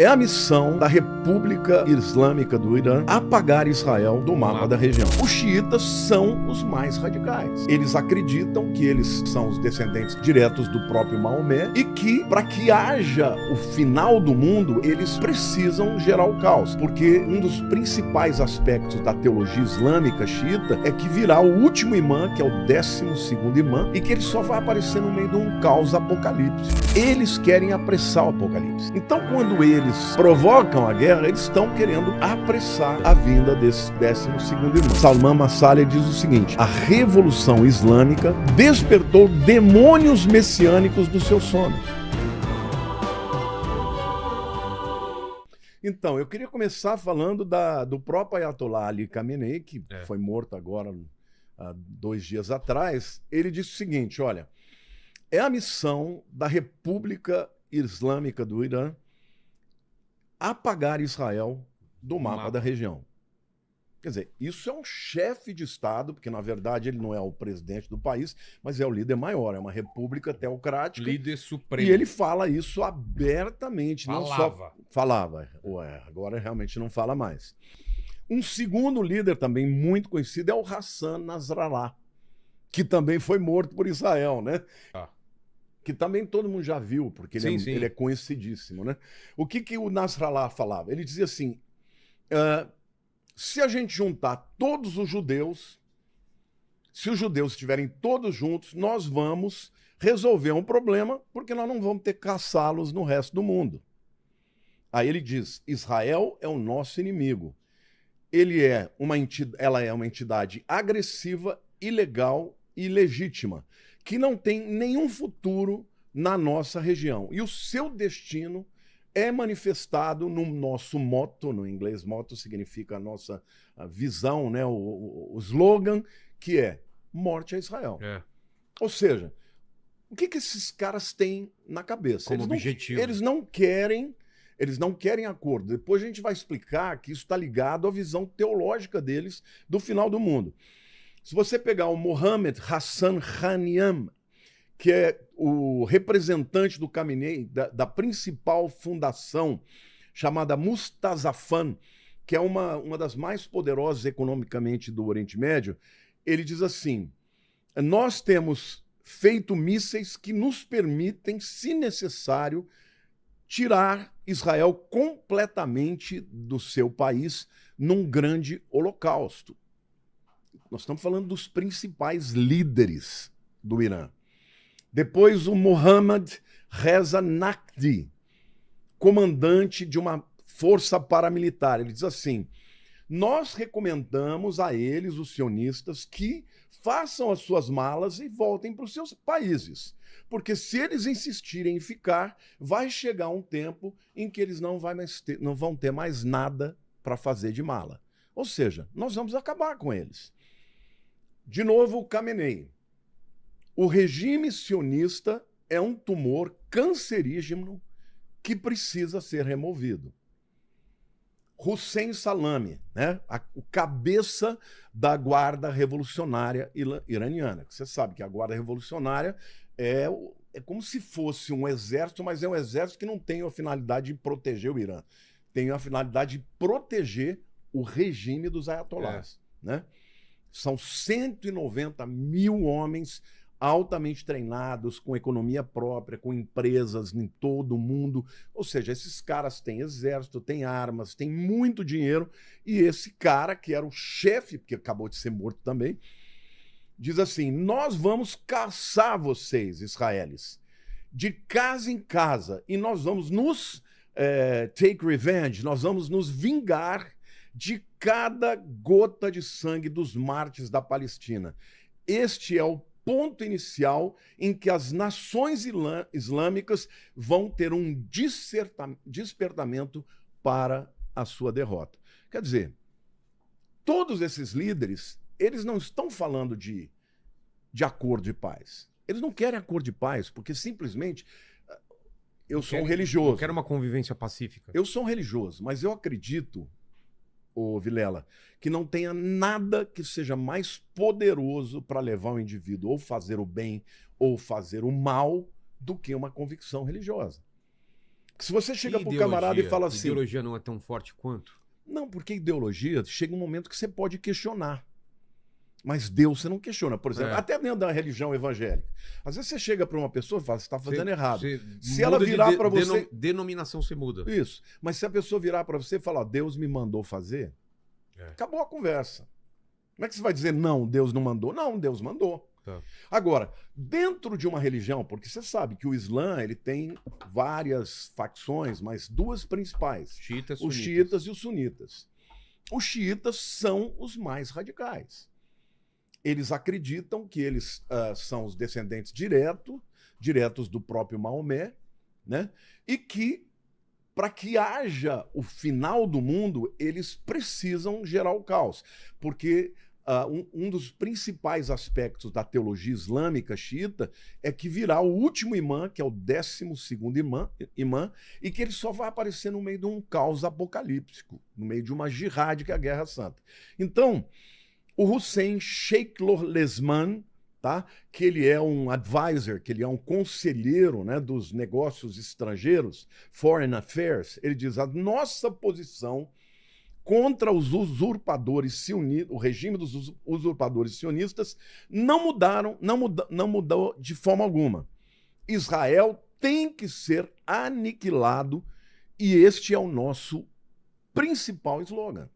É a missão da República Islâmica do Irã apagar Israel do mapa da região. Os xiitas são os mais radicais. Eles acreditam que eles são os descendentes diretos do próprio Maomé e que, para que haja o final do mundo, eles precisam gerar o caos. Porque um dos principais aspectos da teologia islâmica xiita é que virá o último imã, que é o 12º imã, e que ele só vai aparecer no meio de um caos apocalíptico. Eles querem apressar o apocalipse. Então, quando eles provocam a guerra, eles estão querendo apressar a vinda desse 12º irmão. Salman Massaleh diz o seguinte: a Revolução Islâmica despertou demônios messiânicos do seu sono. Então, eu queria começar falando do próprio Ayatollah Ali Khamenei, que foi morto agora, há 2 dias atrás. Ele disse o seguinte: olha, é a missão da República Islâmica do Irã apagar Israel do mapa da região. Quer dizer, isso é um chefe de Estado, porque na verdade ele não é o presidente do país, mas é o líder maior, é uma república teocrática. Líder supremo. E ele fala isso abertamente. Falava. Não só falava, agora realmente não fala mais. Um segundo líder também muito conhecido é o Hassan Nasrallah, que também foi morto por Israel, né? Que também todo mundo já viu, porque ele é conhecidíssimo, né? O que o Nasrallah falava? Ele dizia assim: se a gente juntar todos os judeus, se os judeus estiverem todos juntos, nós vamos resolver um problema, porque nós não vamos ter que caçá-los no resto do mundo. Aí ele diz: Israel é o nosso inimigo. Ela é uma entidade agressiva, ilegal e ilegítima, que não tem nenhum futuro na nossa região. E o seu destino é manifestado no nosso motto, no inglês motto significa a nossa visão, né? o slogan, que é morte a Israel. Ou seja, o que esses caras têm na cabeça? Como objetivo. Eles não querem acordo. Depois a gente vai explicar que isso está ligado à visão teológica deles do final do mundo. Se você pegar o Mohammed Hassan Khaniam, que é o representante do Khamenei, da principal fundação chamada Mustazafan, que é uma das mais poderosas economicamente do Oriente Médio, ele diz assim: nós temos feito mísseis que nos permitem, se necessário, tirar Israel completamente do seu país num grande holocausto. Nós estamos falando dos principais líderes do Irã. Depois o Mohammad Reza Naqvi, comandante de uma força paramilitar. Ele diz assim: nós recomendamos a eles, os sionistas, que façam as suas malas e voltem para os seus países. Porque se eles insistirem em ficar, vai chegar um tempo em que eles não vão ter mais nada para fazer de mala. Ou seja, nós vamos acabar com eles. De novo, o Khamenei. O regime sionista é um tumor cancerígeno que precisa ser removido. Hussein Salami, né? O cabeça da Guarda Revolucionária Iraniana. Você sabe que a Guarda Revolucionária é como se fosse um exército, mas é um exército que não tem a finalidade de proteger o Irã. Tem a finalidade de proteger o regime dos ayatollahs, né? São 190 mil homens altamente treinados, com economia própria, com empresas em todo o mundo. Ou seja, esses caras têm exército, têm armas, têm muito dinheiro. E esse cara, que era o chefe, que acabou de ser morto também, diz assim: nós vamos caçar vocês, israelis, de casa em casa, e nós vamos nos take revenge, nós vamos nos vingar de cada gota de sangue dos mártires da Palestina. Este é o ponto inicial em que as nações islâmicas vão ter um despertamento para a sua derrota. Quer dizer, todos esses líderes, eles não estão falando de acordo de paz. Eles não querem acordo de paz, porque simplesmente eu sou um religioso. Eu quero uma convivência pacífica. Eu sou um religioso, mas eu acredito, Vilela, que não tenha nada que seja mais poderoso para levar o indivíduo ou fazer o bem ou fazer o mal do que uma convicção religiosa. Se você chega pro camarada e fala assim... Ideologia não é tão forte quanto? Não, porque ideologia chega um momento que você pode questionar. Mas Deus você não questiona. Por exemplo, até dentro da religião evangélica. Às vezes você chega para uma pessoa e fala, você está fazendo errado. Se ela virar para você... Denominação você muda. Isso. Mas se a pessoa virar para você e falar, Deus me mandou fazer, acabou a conversa. Como é que você vai dizer, não, Deus não mandou? Não, Deus mandou. Tá. Agora, dentro de uma religião, porque você sabe que o Islã ele tem várias facções, mas duas principais. Os xiitas e os sunitas. Os xiitas são os mais radicais. Eles acreditam que eles são os descendentes diretos do próprio Maomé, né? E que, para que haja o final do mundo, eles precisam gerar o caos. Porque um dos principais aspectos da teologia islâmica xiita é que virá o último imã, que é o 12º imã, e que ele só vai aparecer no meio de um caos apocalíptico, no meio de uma jihad, que é a Guerra Santa. Então, o Hussein Sheikh Lesman, tá? Que ele é um advisor, que ele é um conselheiro, né, dos negócios estrangeiros, Foreign Affairs, ele diz, a nossa posição contra os usurpadores sionistas, o regime dos usurpadores sionistas, não mudou de forma alguma. Israel tem que ser aniquilado e este é o nosso principal slogan.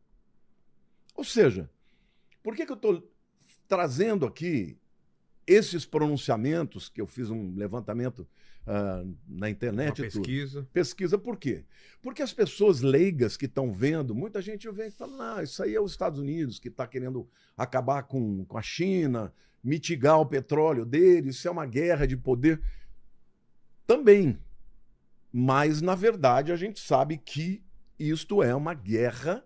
Ou seja, por que eu estou trazendo aqui esses pronunciamentos, que eu fiz um levantamento na internet? Uma pesquisa. Pesquisa por quê? Porque as pessoas leigas que estão vendo, muita gente vem e fala, não, isso aí é os Estados Unidos que está querendo acabar com a China, mitigar o petróleo deles, isso é uma guerra de poder. Também. Mas, na verdade, a gente sabe que isto é uma guerra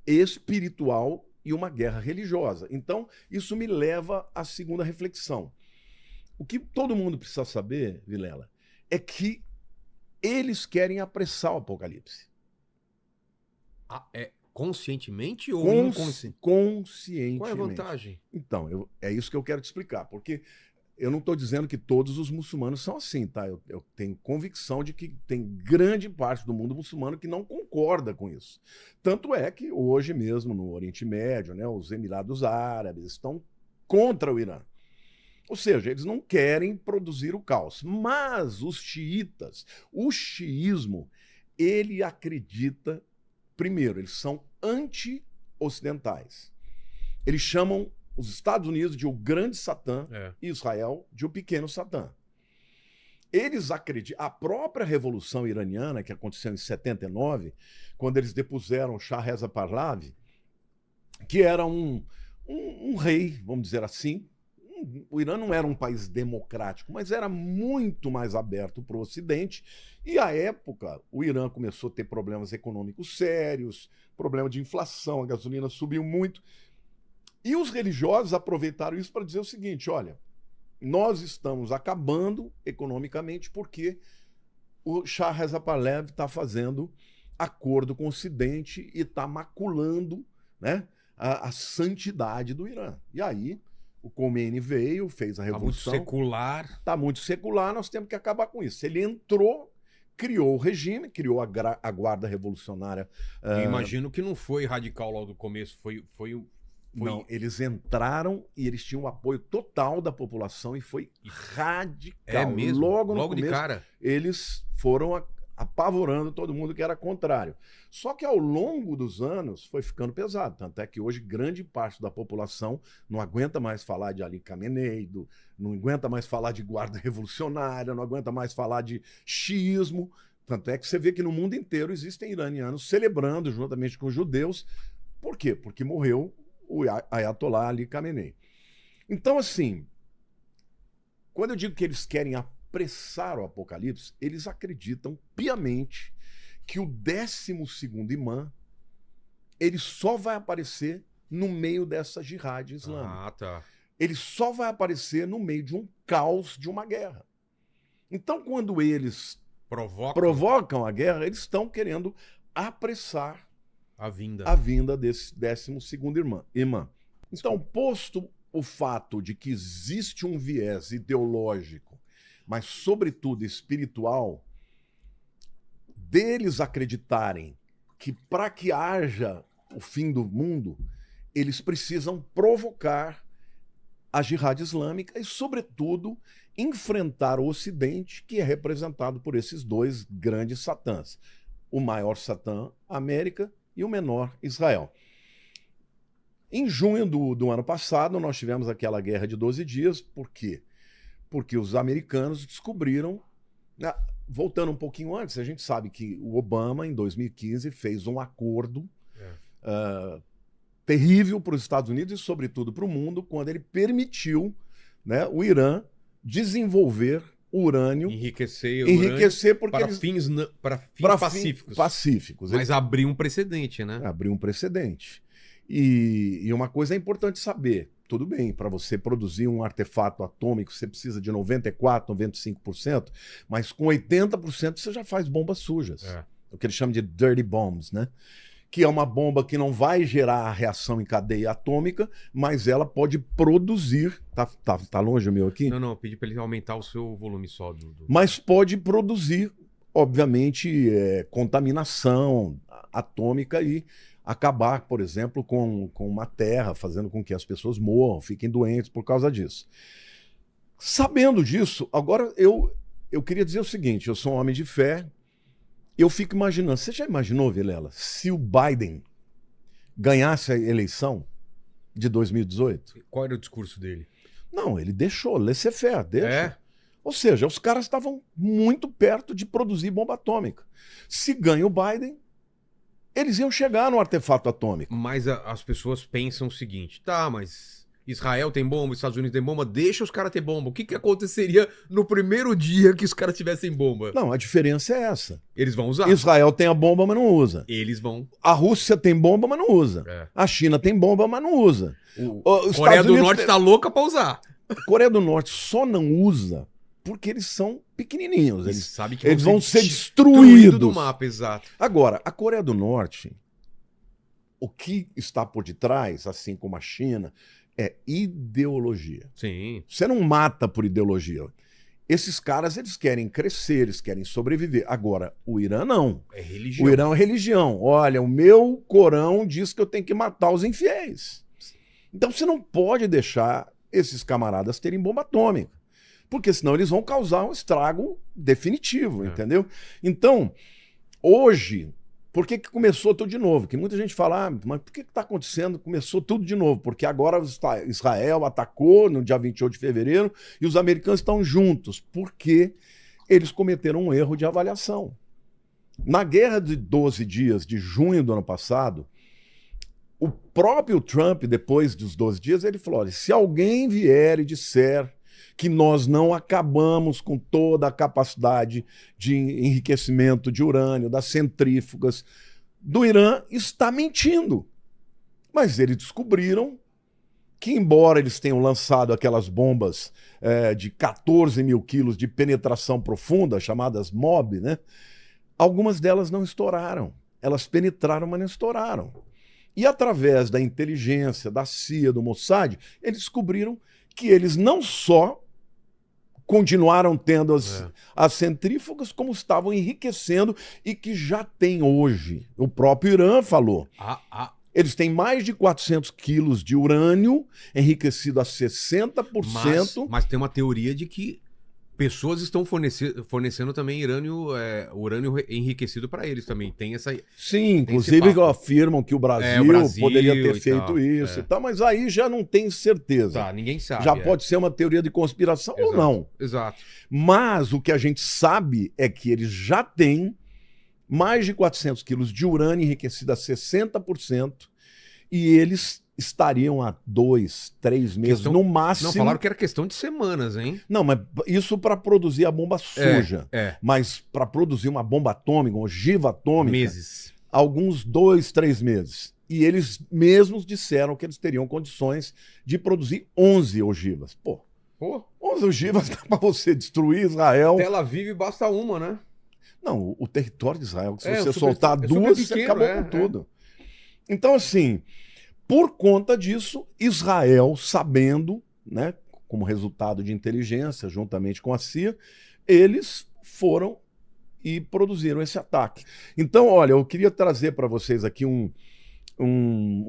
espiritual e uma guerra religiosa. Então, isso me leva à segunda reflexão. O que todo mundo precisa saber, Vilela, é que eles querem apressar o Apocalipse. Conscientemente ou inconscientemente? Conscientemente. Qual é a vantagem? Então, é isso que eu quero te explicar, porque eu não estou dizendo que todos os muçulmanos são assim, tá? Eu tenho convicção de que tem grande parte do mundo muçulmano que não concorda com isso. Tanto é que hoje mesmo no Oriente Médio, né, os Emirados Árabes estão contra o Irã. Ou seja, eles não querem produzir o caos. Mas os xiitas, o xiismo, ele acredita, primeiro, eles são anti-ocidentais. Eles chamam os Estados Unidos de o grande Satã e Israel de o pequeno Satã. Eles acreditam... A própria Revolução Iraniana, que aconteceu em 79, quando eles depuseram Shah Reza Pahlavi, que era um rei, vamos dizer assim. O Irã não era um país democrático, mas era muito mais aberto para o Ocidente. E, à época, o Irã começou a ter problemas econômicos sérios, problema de inflação, a gasolina subiu muito. E os religiosos aproveitaram isso para dizer o seguinte, olha, nós estamos acabando economicamente porque o Shah Reza Pahlavi está fazendo acordo com o Ocidente e está maculando, né, a santidade do Irã. E aí o Khomeini veio, fez a revolução. Está muito secular. Está muito secular, nós temos que acabar com isso. Ele entrou, criou o regime, criou a Guarda Revolucionária. Eu imagino que não foi radical logo do começo, foi... Não, eles entraram e eles tinham o apoio total da população e foi radical. É mesmo? Logo de começo, cara? Eles foram apavorando todo mundo que era contrário. Só que ao longo dos anos foi ficando pesado. Tanto é que hoje grande parte da população não aguenta mais falar de Ali Khamenei, não aguenta mais falar de Guarda Revolucionária, não aguenta mais falar de xiismo. Tanto é que você vê que no mundo inteiro existem iranianos celebrando juntamente com os judeus. Por quê? Porque morreu o Ayatollah Ali Khamenei. Então, assim, quando eu digo que eles querem apressar o Apocalipse, eles acreditam piamente que o 12º imã ele só vai aparecer no meio dessa jihad islâmica. Ah, tá. Ele só vai aparecer no meio de um caos, de uma guerra. Então, quando eles provocam a guerra, eles estão querendo apressar a vinda desse 12º imã. Então, posto o fato de que existe um viés ideológico, mas, sobretudo, espiritual, deles acreditarem que para que haja o fim do mundo, eles precisam provocar a Jihad Islâmica e, sobretudo, enfrentar o Ocidente, que é representado por esses dois grandes satãs. O maior satã, América, e o menor, Israel. Em junho do ano passado, nós tivemos aquela guerra de 12 dias. Por quê? Porque os americanos descobriram... Voltando um pouquinho antes, a gente sabe que o Obama, em 2015, fez um acordo terrível para os Estados Unidos e, sobretudo, para o mundo, quando ele permitiu, né, o Irã desenvolver urânio. Enriquecer porque para eles, fins pacíficos. Pacíficos. Mas abriu um precedente, né? Abriu um precedente. E uma coisa é importante saber. Tudo bem, para você produzir um artefato atômico, você precisa de 94%, 95%, mas com 80% você já faz bombas sujas. O que eles chamam de dirty bombs, né? Que é uma bomba que não vai gerar a reação em cadeia atômica, mas ela pode produzir... Tá longe o meu aqui? Não, pedi para ele aumentar o seu volume só. Mas pode produzir, obviamente, contaminação atômica e acabar, por exemplo, com uma terra, fazendo com que as pessoas morram, fiquem doentes por causa disso. Sabendo disso, agora eu queria dizer o seguinte, eu sou um homem de fé, eu fico imaginando, você já imaginou, Vilela, se o Biden ganhasse a eleição de 2018? Qual era o discurso dele? Não, ele deixou, laissez-faire, deixa. Ou seja, os caras estavam muito perto de produzir bomba atômica. Se ganha o Biden, eles iam chegar no artefato atômico. Mas as pessoas pensam o seguinte, tá, mas Israel tem bomba, Estados Unidos tem bomba, deixa os caras ter bomba. O que aconteceria no primeiro dia que os caras tivessem bomba? Não, a diferença é essa. Eles vão usar. Israel tem a bomba, mas não usa. Eles vão. A Rússia tem bomba, mas não usa. A China tem bomba, mas não usa. A Coreia do Norte tá louca pra usar. A Coreia do Norte só não usa porque eles são pequenininhos. Eles vão ser destruídos do mapa, exato. Agora, a Coreia do Norte, o que está por detrás, assim como a China, é ideologia. Sim. Você não mata por ideologia. Esses caras, eles querem crescer, eles querem sobreviver. Agora, o Irã não. É religião. O Irã é religião. Olha, o meu Corão diz que eu tenho que matar os infiéis. Então você não pode deixar esses camaradas terem bomba atômica. Porque senão eles vão causar um estrago definitivo, entendeu? Então, hoje, por que começou tudo de novo? Que muita gente fala, mas por que está acontecendo? Começou tudo de novo, porque agora Israel atacou no dia 28 de fevereiro e os americanos estão juntos, porque eles cometeram um erro de avaliação. Na guerra de 12 dias de junho do ano passado, o próprio Trump, depois dos 12 dias, ele falou, olha, se alguém vier e disser que nós não acabamos com toda a capacidade de enriquecimento de urânio, das centrífugas do Irã, está mentindo. Mas eles descobriram que, embora eles tenham lançado aquelas bombas de 14 mil quilos de penetração profunda, chamadas MOB, né, algumas delas não estouraram. Elas penetraram, mas não estouraram. E através da inteligência, da CIA, do Mossad, eles descobriram que eles não só continuaram tendo as centrífugas, como estavam enriquecendo e que já tem hoje. O próprio Irã falou. Eles têm mais de 400 quilos de urânio enriquecido a 60%. Mas tem uma teoria de que pessoas estão fornecendo também urânio enriquecido para eles também. Tem essa. Sim, inclusive afirmam que o Brasil poderia ter feito isso e tal, mas aí já não tem certeza. Tá, ninguém sabe. Já pode ser uma teoria de conspiração ou não. Exato. Mas o que a gente sabe é que eles já têm mais de 400 quilos de urânio enriquecido a 60% e eles estariam há 2, 3 meses, no máximo. Não, falaram que era questão de semanas, hein? Não, mas isso para produzir a bomba suja. Mas para produzir uma bomba atômica, uma ogiva atômica... Meses. Alguns 2, 3 meses. E eles mesmos disseram que eles teriam condições de produzir 11 ogivas. Pô, 11 ogivas dá para você destruir Israel. Tel Aviv basta uma, né? Não, o território de Israel, se você soltar duas, você acabou com tudo. Então, assim... Por conta disso, Israel, sabendo, né, como resultado de inteligência, juntamente com a CIA, eles foram e produziram esse ataque. Então, olha, eu queria trazer para vocês aqui um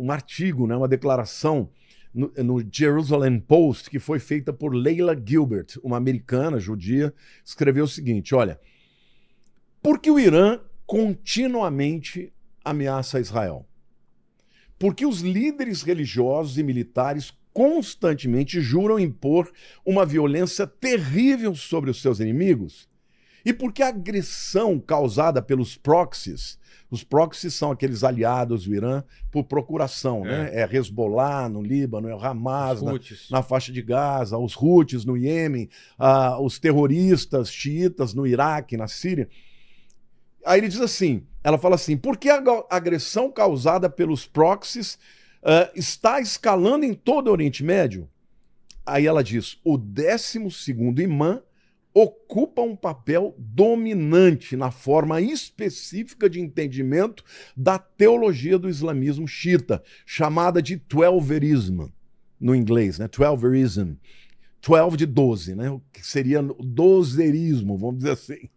artigo, né, uma declaração no Jerusalem Post, que foi feita por Leila Gilbert, uma americana judia, escreveu o seguinte, olha, por que o Irã continuamente ameaça Israel? Porque os líderes religiosos e militares constantemente juram impor uma violência terrível sobre os seus inimigos. E porque a agressão causada pelos proxies, os proxies são aqueles aliados do Irã por procuração, né? É Hezbollah no Líbano, é o Hamas na faixa de Gaza, os Houthis no Iêmen, os terroristas xiitas no Iraque, na Síria. Aí ele diz assim, ela fala assim, por que a agressão causada pelos proxies está escalando em todo o Oriente Médio? Aí ela diz, o 12º imã ocupa um papel dominante na forma específica de entendimento da teologia do islamismo xiita, chamada de Twelverism, no inglês, né? Twelverism. 12 de 12, né? O que seria o dozerismo, vamos dizer assim.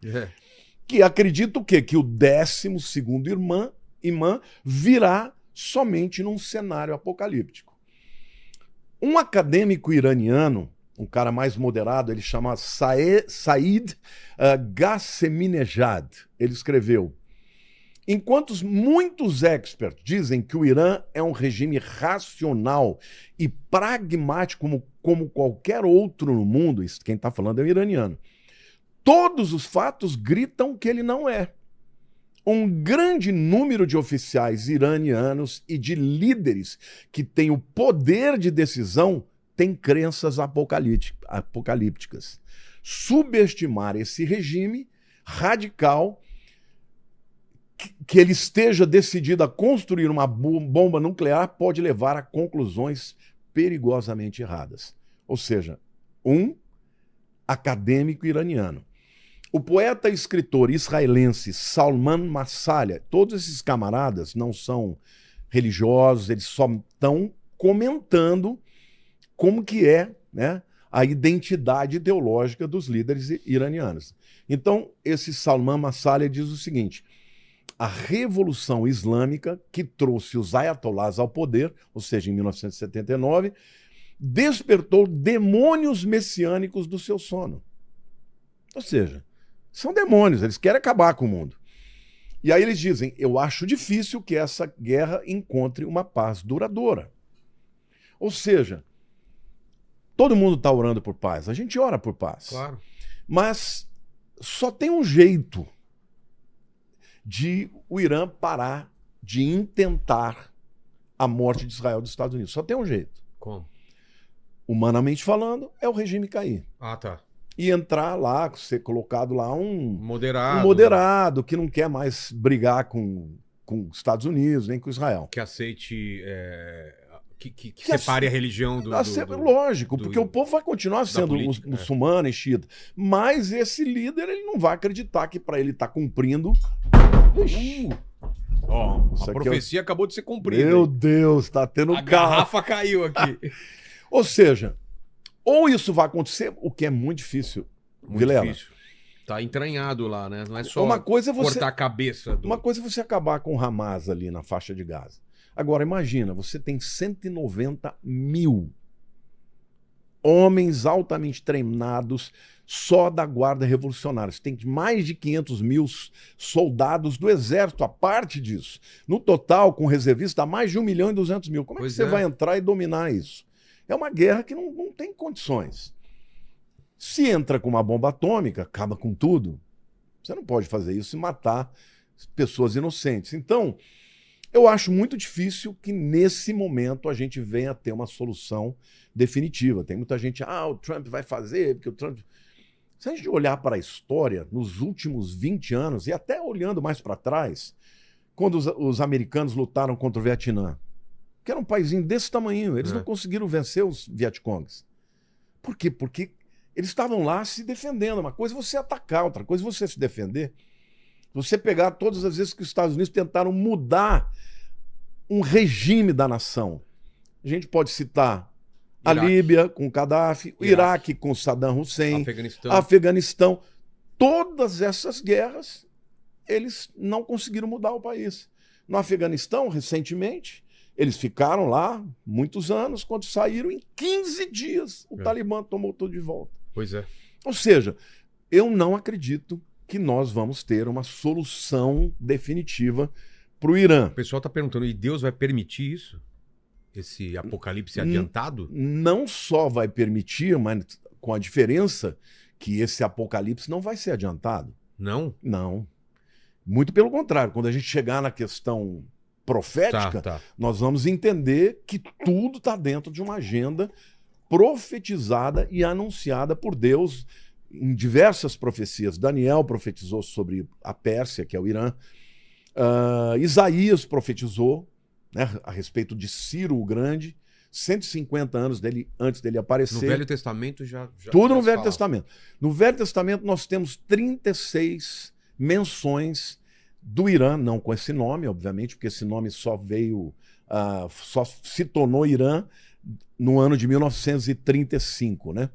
Que acredita o quê? Que o 12º imã virá somente num cenário apocalíptico. Um acadêmico iraniano, um cara mais moderado, ele chama Said Ghasseminejad. Ele escreveu, enquanto muitos experts dizem que o Irã é um regime racional e pragmático como qualquer outro no mundo, isso quem está falando é o iraniano, todos os fatos gritam que ele não é. Um grande número de oficiais iranianos e de líderes que têm o poder de decisão têm crenças apocalípticas. Subestimar esse regime radical, que ele esteja decidido a construir uma bomba nuclear, pode levar a conclusões perigosamente erradas. Ou seja, um acadêmico iraniano. O poeta e escritor israelense Salman Massalia, todos esses camaradas não são religiosos, eles só estão comentando como que é, né, a identidade ideológica dos líderes iranianos. Então, esse Salman Massalia diz o seguinte, a Revolução Islâmica, que trouxe os ayatollahs ao poder, ou seja, em 1979, despertou demônios messiânicos do seu sono. Ou seja, são demônios, eles querem acabar com o mundo. E aí eles dizem, eu acho difícil que essa guerra encontre uma paz duradoura. Ou seja, todo mundo está orando por paz, a gente ora por paz. Claro. Mas só tem um jeito de o Irã parar de intentar a morte de Israel dos Estados Unidos. Só tem um jeito. Como? Humanamente falando, é o regime cair. Ah, tá. E entrar lá, ser colocado lá um moderado, que não quer mais brigar com os Estados Unidos, nem com Israel. Que aceite, que separe a religião do... Lógico, porque o povo vai continuar sendo muçulmano e xiita. Mas esse líder, ele não vai acreditar que para ele estar cumprindo... A profecia acabou de ser cumprida. Meu Deus, tá tendo a garrafa caiu aqui. Ou seja... Ou isso vai acontecer, o que é muito difícil, Vilela. Difícil. Tá entranhado lá, né? Não é só cortar a cabeça. Uma coisa é você acabar com o Hamas ali na faixa de Gaza. Agora, imagina, você tem 190 mil homens altamente treinados só da Guarda Revolucionária. Você tem mais de 500 mil soldados do Exército, a parte disso. No total, com reservistas, dá mais de 1.200.000. Como é que você vai entrar e dominar isso? É uma guerra que não tem condições. Se entra com uma bomba atômica, acaba com tudo. Você não pode fazer isso e matar pessoas inocentes. Então, eu acho muito difícil que nesse momento a gente venha a ter uma solução definitiva. Tem muita gente, o Trump vai fazer, porque o Trump... Se a gente olhar para a história, nos últimos 20 anos, e até olhando mais para trás, quando os americanos lutaram contra o Vietnã, que era um paísinho desse tamanho, eles não conseguiram vencer os Vietcongs. Por quê? Porque eles estavam lá se defendendo. Uma coisa é você atacar, outra coisa é você se defender. Você pegar todas as vezes que os Estados Unidos tentaram mudar um regime da nação. A gente pode citar a Líbia com Gaddafi, o Iraque com Saddam Hussein, Afeganistão. Todas essas guerras eles não conseguiram mudar o país. No Afeganistão, recentemente, eles ficaram lá muitos anos, quando saíram, em 15 dias, o Talibã tomou tudo de volta. Pois é. Ou seja, eu não acredito que nós vamos ter uma solução definitiva para o Irã. O pessoal está perguntando, e Deus vai permitir isso? Esse apocalipse adiantado? Não só vai permitir, mas com a diferença que esse apocalipse não vai ser adiantado. Não? Não. Muito pelo contrário. Quando a gente chegar na questão profética, nós vamos entender que tudo está dentro de uma agenda profetizada e anunciada por Deus em diversas profecias. Daniel profetizou sobre a Pérsia, que é o Irã. Isaías profetizou, né, a respeito de Ciro o Grande, 150 anos antes dele aparecer. No Velho Testamento já tudo no Velho Testamento. No Velho Testamento nós temos 36 menções do Irã, não com esse nome, obviamente, porque esse nome só veio, só se tornou Irã no ano de 1935, né?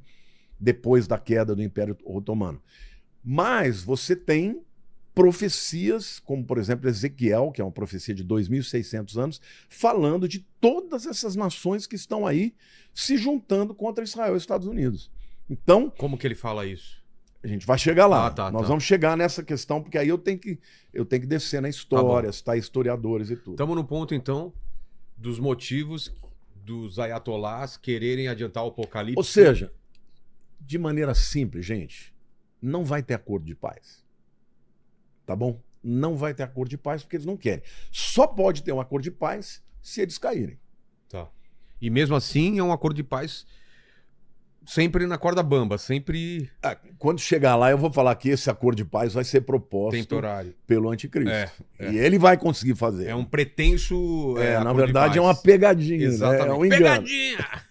Depois da queda do Império Otomano. Mas você tem profecias, como por exemplo Ezequiel, que é uma profecia de 2.600 anos, falando de todas essas nações que estão aí se juntando contra Israel e Estados Unidos. Então... Como que ele fala isso? A gente vai chegar lá. Nós vamos chegar nessa questão, porque aí eu tenho que descer na história, citar historiadores e tudo. Estamos no ponto, então, dos motivos dos ayatolás quererem adiantar o apocalipse. Ou seja, de maneira simples, gente, não vai ter acordo de paz. Tá bom? Não vai ter acordo de paz porque eles não querem. Só pode ter um acordo de paz se eles caírem. Tá. E mesmo assim é um acordo de paz sempre na corda bamba, sempre... Quando chegar lá eu vou falar que esse acordo de paz vai ser proposto temporário pelo anticristo. E ele vai conseguir fazer. É um pretenso... na verdade é uma pegadinha. Exatamente. Né? É um engano. Pegadinha!